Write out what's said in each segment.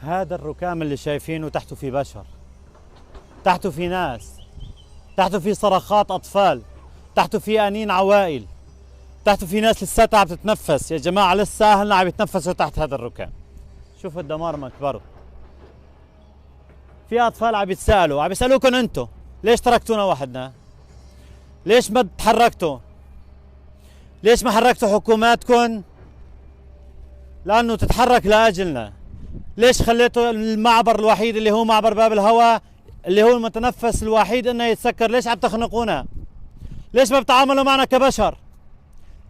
هذا الركام اللي شايفينه تحته في بشر، تحته في ناس، تحته في صرخات أطفال، تحته في أنين عوائل، تحته في ناس لساتها عم تتنفس. يا جماعة لسه أهلنا عم يتنفسوا تحت هذا الركام. شوفوا الدمار مكبره. في أطفال عم يسألوكم أنتم ليش تركتونا وحدنا؟ ليش ما تحركتوا؟ ليش ما حركتوا حكوماتكم لأنه تتحرك لأجلنا؟ ليش خليتوا المعبر الوحيد اللي هو معبر باب الهوى اللي هو المتنفس الوحيد انه يتسكر؟ ليش عم تخنقونا؟ ليش ما بتعاملوا معنا كبشر؟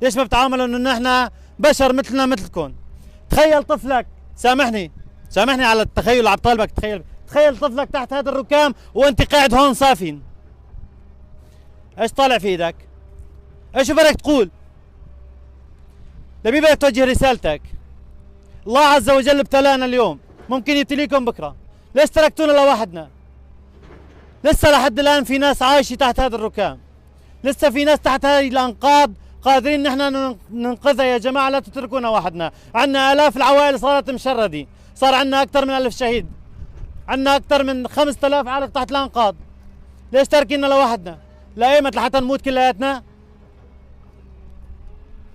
ليش ما بتعاملوا انه نحن بشر مثلنا مثلكم؟ تخيل طفلك، سامحني على التخيل، على طالبك، تخيل طفلك تحت هذا الركام وانت قاعد هون صافين. ايش طالع في ايدك؟ ايش بدك تقول؟ لمين بدك توجه رسالتك؟ الله عز وجل ابتلانا اليوم، ممكن يبتليكم بكره. ليش تركتونا لوحدنا؟ لسه لحد الان في ناس عايشه تحت هذا الركام، لسه في ناس تحت هذه الانقاض قادرين نحن ننقذها. يا جماعه لا تتركونا وحدنا. عندنا الاف العوائل صارت مشردة، صار عندنا اكثر من 1000 شهيد، عندنا اكثر من 5000 عالق تحت الانقاض. ليش تاركينا لوحدنا؟ لايمت لحتى نموت كلياتنا؟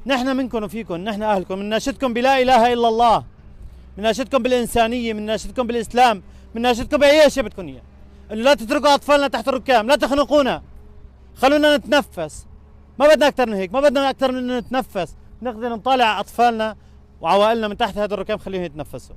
نحن منكم وفيكم، نحن اهلكم، بنناشدكم بلا اله الا الله، بنناشدكم بالانسانيه، بنناشدكم بالاسلام، بنناشدكم باي شيء بدكم اياه، انه لا تتركوا اطفالنا تحت الركام، لا تخنقونا، خلونا نتنفس. ما بدنا اكثر من هيك، ما بدنا اكثر من انه نتنفس، نقدر نطالع اطفالنا وعوائلنا من تحت هذا الركام، خليهم يتنفسوا.